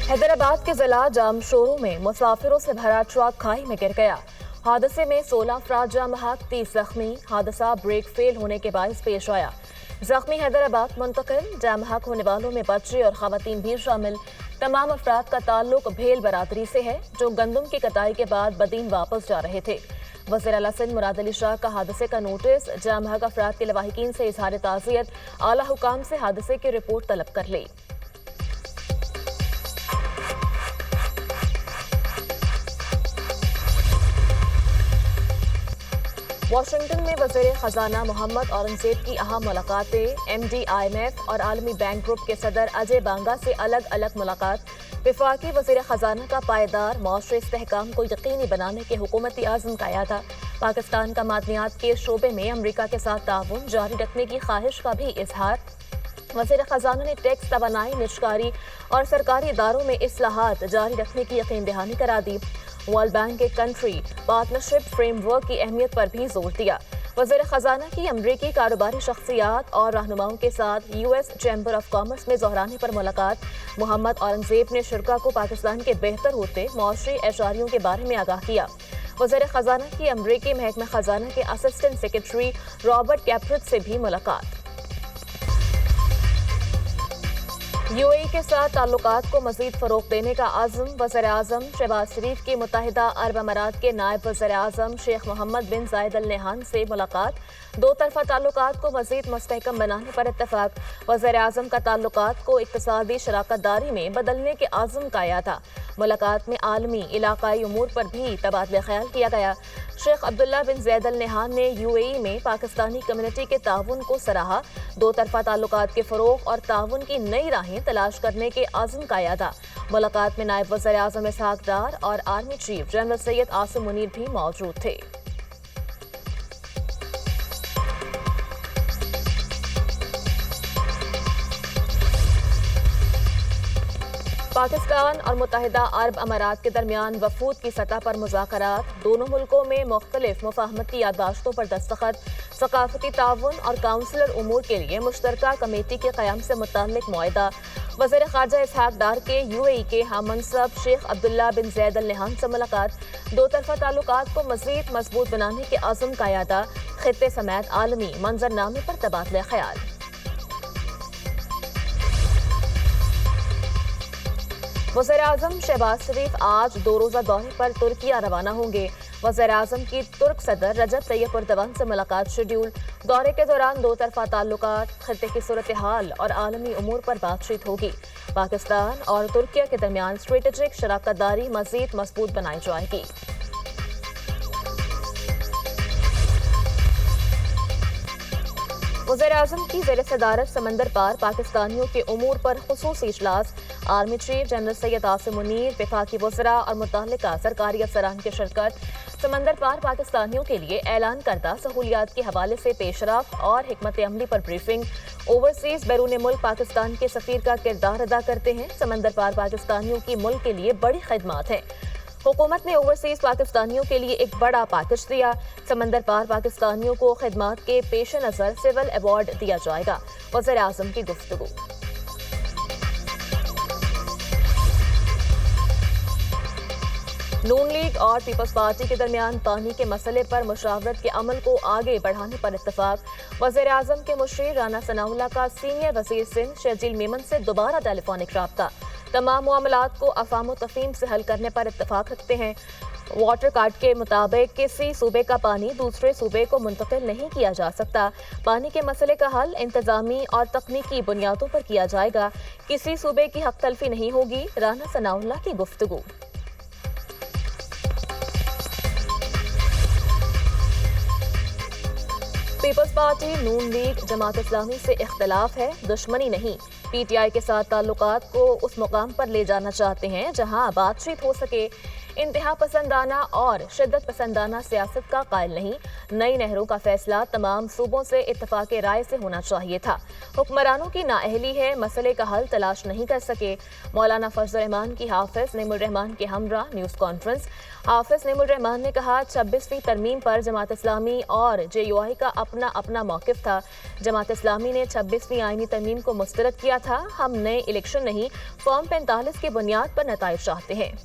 हैदराबाद के जिला जामशोरो में मुसाफिरों से भरा ट्रक खाई में गिर गया। हादसे में 16 अफराद जाम बहक, 30 जख्मी। हादसा ब्रेक फेल होने के बायस पेश आया। जख्मी हैदराबाद मुंतकिल। जाम बहक होने वालों में बच्चे और खवातीन भी शामिल। तमाम अफराद का ताल्लुक भेल बरादरी से है, जो गंदम की कटाई के बाद बदीन वापस जा रहे थे। वज़ीर आला सिंध मुराद अली शाह का हादसे का नोटिस। जाम बहक अफराद के लवाहिकीन से इजहार ताज़ियत। आला हुकाम से हादसे की रिपोर्ट तलब कर ली। वाशिंगटन में वज़ीर ख़जाना मोहम्मद औरंगज़ेब की अहम मुलाकातें। MD IMF और आलमी बैंक ग्रुप के सदर अजय बांगा से अलग अलग मुलाकात। वफाकी वज़ीर ख़जाना का पायदार मौशरी इस्तेहकाम को यकीनी बनाने के हुकूमती आज़म का यादा। पाकिस्तान का मादनियात के शोबे में अमरीका के साथ ताउन जारी रखने की ख्वाहिश का भी इजहार। वज़ीर ख़जाना ने टैक्स, तवानाई, निजकारी और सरकारी इदारों में इस्लाहात जारी रखने की यकीन दहानी करा दी। वर्ल्ड बैंक के कंट्री पार्टनरशिप फ्रेमवर्क की अहमियत पर भी जोर दिया। वज़ीर ख़जाना की अमरीकी कारोबारी शख्सियात और रहनुमाओं के साथ US चैम्बर ऑफ कॉमर्स में ज़ोहराने पर मुलाकात। मोहम्मद औरंगज़ेब ने शुरा को पाकिस्तान के बेहतर होते मौशरी एशारियों के बारे में आगाह किया। वज़ीर ख़जाना की अमरीकी महकमा ख़जाना के असिस्टेंट सेक्रेटरी रॉबर्ट कैप्रिट से भी मुलाकात। UAE के साथ ताल्लुकात को मज़ीद फ़रोग़ देने का आज़म। वज़ीर-ए-आज़म शहबाज शरीफ की मुत्तहिदा अरब अमारात के नायब वज़ीर-ए-आज़म शेख मोहम्मद बिन ज़ायद अल नहयान से मुलाकात। दो तरफ़ा ताल्लुकात को मज़ीद मुस्तहकम बनाने पर इत्तफ़ाक़। वज़ीर-ए-आज़म का ताल्लुकात को इक़्तिसादी शराकत दारी में बदलने के आज़म का यादा। मुलाकात में आलमी इलाक़ाई उमूर पर भी तबादला ख्याल किया गया। शेख अब्दुल्ला बिन ज़ैद अल नहयान ने UAE में पाकिस्तानी कम्युनिटी के ताउन को सराहा। दो तरफ़ा ताल्लुकात के फ़रोग़ और ताउन की नई राहें तलाश करने के आज़म का यादा। मुलाकात में नायब वज़ीर-ए-आज़म इसहाक़ डार और army chief general Syed Asim Munir भी मौजूद थे। पाकिस्तान और मुत्तहिदा अरब अमारात के दरमियान वफूद की सतह पर मुज़ाकरात। दोनों मुल्कों में मुख्तलिफ मुफ़ाहमती याददाश्तों पर दस्तखत। सकाफती ताउन और काउंसलर उमूर के लिए मुश्तरका कमेटी के क़याम से मुताल्लिक़ मुआहदा। वज़ीर ख़ारजा इसहाक़ डार के UAE के हममनसब शेख अब्दुल्ला बिन ज़ैद अल नहयान से मुलाकात। दो तरफ़ा ताल्लुकात को मज़ीद मजबूत बनाने के आज़म का यादा। ख़ित्ते समेत आलमी मंजरनामे पर तबादला ख्याल। वज़ीर-ए-आज़म शहबाज शरीफ आज 2 रोज़ा दौरे पर तुर्किया रवाना होंगे। वज़ीर-ए-आज़म की तुर्क सदर रजब तैयब एर्दोगान से मुलाकात शेड्यूल। दौरे के दौरान दो तरफ़ा ताल्लुकात, खित्ते की सूरत हाल और आलमी उमूर पर बातचीत होगी। पाकिस्तान और तुर्किया के दरमियान स्ट्रेटेजिक शराकत दारी मज़ीद मजबूत बनाई जाएगी। वज़ीर-ए-आज़म की ज़ेर सदारत समंदर पार पाकिस्तानियों के उमूर पर खुसूसी इजलास। Army chief general Syed Asim Munir, वफाकी वज़रा और मुतल्लिका सरकारी अफसरान की शिरकत। समंदर पार पाकिस्तानियों के लिए ऐलान करदा सहूलियात के हवाले से पेशरफ और हिकमत अमली पर ब्रीफिंग। ओवरसीज बैरून मुल्क पाकिस्तान के सफ़ीर का किरदार अदा करते हैं। समंदर पार पाकिस्तानियों की मुल्क के लिए बड़ी खिदमत है। हुकूमत ने ओवरसीज पाकिस्तानियों के लिए एक बड़ा पैकेज दिया। समंदर पार पाकिस्तानियों को खिदमत के पेश नज़र सिविल अवार्ड दिया जाएगा। वज़ीर-ए-आज़म की गुफ्तगू। नून लीग और पीपल्स पार्टी के दरमियान पानी के मसले पर मुशावरत के अमल को आगे बढ़ाने पर इत्तफाक। वज़ीर-ए-आज़म के मुशीर राना सनाउल्लाह का सीनियर वज़ीर सिंध शर्जील मेमन से दोबारा टेलीफोनिक राब्ता। तमाम मामलात को अफ़ाम तफ़हीम से हल करने पर इत्तफाक रखते हैं। वाटर कार्ड के मुताबिक किसी सूबे का पानी दूसरे सूबे को मुंतकिल नहीं किया जा सकता। पानी के मसले का हल इंतज़ामी और तकनीकी बुनियादों पर किया जाएगा। किसी सूबे की हक तलफी नहीं होगी। राना सनाउल्लाह की गुफ्तगू। पीपल्स पार्टी, नून लीग, जमात इस्लामी से इख्तलाफ है, दुश्मनी नहीं। PTI के साथ ताल्लुकात को उस मुकाम पर ले जाना चाहते हैं जहां बातचीत हो सके। इंतहा पसंदाना और शिद्दत पसंदाना सियासत का कायल नहीं। नई नहरों का फैसला तमाम सूबों से इत्तफाक राय से होना चाहिए था। हुक्मरानों की नाअहली है, मसले का हल तलाश नहीं कर सके। मौलाना फजल रहमान की हाफिज नेमुल रहमान के हमरा न्यूज़ कॉन्फ्रेंस। हाफिज नेमुल रहमान ने कहा, 26वीं तरमीम पर जमात इस्लामी और JUI का अपना अपना मौक़िफ़ था। जमात इस्लामी ने 26वीं आईनी तरमीम को मुस्तरद किया था। हम नए इलेक्शन नहीं, फॉर्म 45 की बुनियाद पर नताइज चाहते हैं।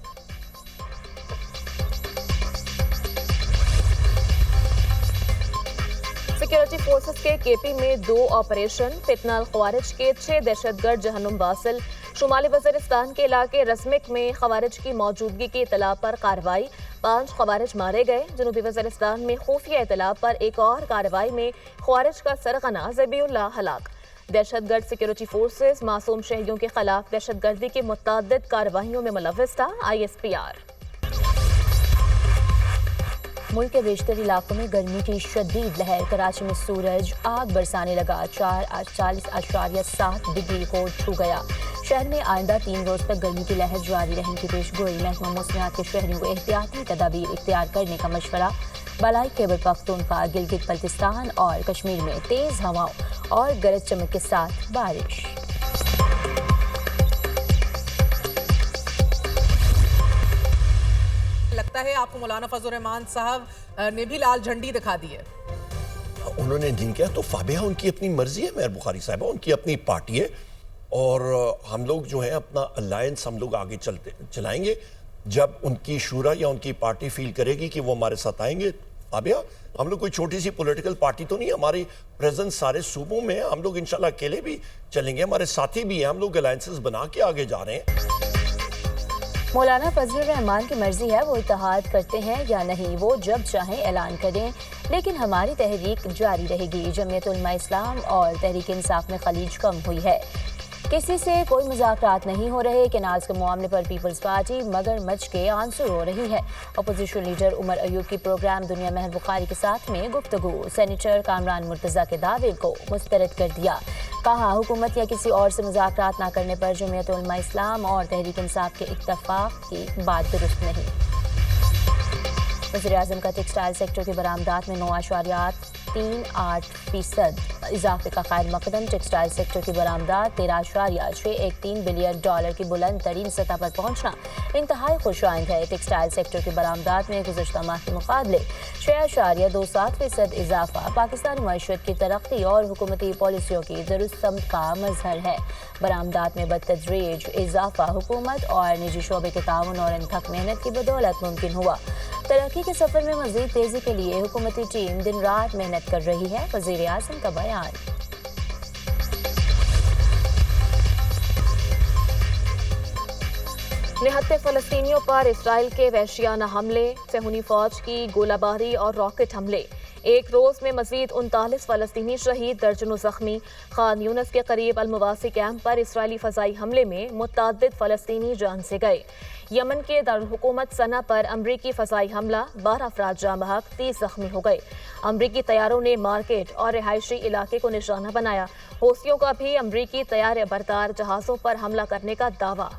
सिक्योरिटी फोर्सेस के KP में 2 ऑपरेशन, फितना अल ख्वारिज के 6 दहशतगर्द जहन्नुम वासिल। शुमाली वज़ीरिस्तान के इलाके रस्मिक में ख्वारिज की मौजूदगी की इतला पर कार्रवाई, 5 ख्वारिज मारे गए। जनूबी वज़ीरिस्तान में खुफिया इतला पर एक और कार्रवाई में ख्वारिज का सरगना ज़बीउल्लाह हलाक। दहशतगर्द सिक्योरिटी फोर्सेस मासूम शहरियों के खिलाफ दहशतगर्दी की मुतअद्दिद कार्रवाइयों में मुलव्वस था। ISPR। मुल्क के बेशतर इलाकों में गर्मी की शदीद लहर। कराची में सूरज आग बरसाने लगा, 40.7 डिग्री को छू गया। शहर में आइंदा 3 रोज तक गर्मी की लहर जारी रहने की पेशगोई। महकमा मौसमियात के शहरियों को एहतियाती तदाबीर इख्तियार करने का मशवरा। बलाई खैबर पख्तूनख्वा, गिलगित बल्तिस्तान और कश्मीर में तेज हवाओं और गरज चमक के साथ बारिश। लगता है आपको मौलाना फजल रहमान साहब ने भी लाल झंडी दिखा दी है। उन्होंने नहीं किया तो फाबिया उनकी अपनी मर्जी है, मेहर बुखारी साहबा उनकी अपनी पार्टी है और हम लोग जो है अपना अलायंस हम लोग आगे चलाएंगे जब उनकी शूरा या उनकी पार्टी फील करेगी कि वो हमारे साथ आएंगे। फाबिया हम लोग कोई छोटी सी पॉलिटिकल पार्टी तो नहीं, हमारी प्रेजेंस सारे सूबों में है। हम लोग इंशाल्लाह अकेले भी चलेंगे, हमारे साथी भी हैं, हम लोग अलायंसेस बना के आगे जा रहे हैं। मौलाना फजल रहमान की मर्जी है, वो इत्तेहाद करते हैं या नहीं, वो जब चाहें ऐलान करें, लेकिन हमारी तहरीक जारी रहेगी। जमीयत उलमा इस्लाम और तहरीक इंसाफ में खलीज कम हुई है। किसी से कोई मुज़ाकरात नहीं हो रहे। केनाल्स के मामले पर पीपल्स पार्टी मगरमच्छ के आंसू हो रही है। अपोजिशन लीडर उमर अयूब की प्रोग्राम दुनिया महर बुखारी के साथ में गुफ्तगू। सेनेटर कामरान मुर्तज़ा के दावे को मुस्तरद कर दिया। कहा, हुकूमत या किसी और से मुज़ाकरात न करने पर जमीयत उलमा इस्लाम और तहरीक इंसाफ के इत्तफाक की बात दुरुस्त नहीं। वज़ीर-ए-आज़म का टेक्सटाइल सेक्टर की बरामदात में 9.38% इजाफे का खैर मकदम। टेक्सटाइल सेक्टर की बरामदात $13.613 बिलियन की बुलंद तरीन सतह पर पहुंचना इंतहाई खुशाइंद है। टेक्सटाइल सेक्टर की बरामदात में गुज़श्ता माह के मुकाबले 6.27% इजाफा पाकिस्तानी मईशत की तरक्की और हुकूमती पॉलिसियों की दुरुस्त समत का मजहर है। बरामदात में बतदरीज इजाफा हुकूमत और निजी शोबे के ताउन और अनथक मेहनत की बदौलत मुमकिन हुआ। तरक्की के सफर में मजीद तेजी के लिए हुकूमती टीम दिन रात मेहनत कर रही है। वज़ीर-ए-आज़म का बयान। निहत्ते फ़लस्तीनियों पर इसराइल के वहशियाना हमले, सेहूनी फौज की गोलाबारी और रॉकेट हमले। एक रोज में मजीद 39 फ़लस्तीनी शहीद, दर्जनों जख्मी। खान यूनस के करीब अलमवासी कैंप पर इसराइली फ़ज़ाई हमले में मुतअद्दिद फ़लस्तीनी जान से गए। यमन के दारुल हुकूमत सना पर अमरीकी फ़ज़ाई हमला, 12 अफराद जाँ बहक, 30 जख्मी हो गए। अमरीकी तैयारों ने मार्केट और रिहायशी इलाके को निशाना बनाया। हौसियों का भी अमरीकी तैयार बरदार जहाज़ों पर हमला करने का दावा।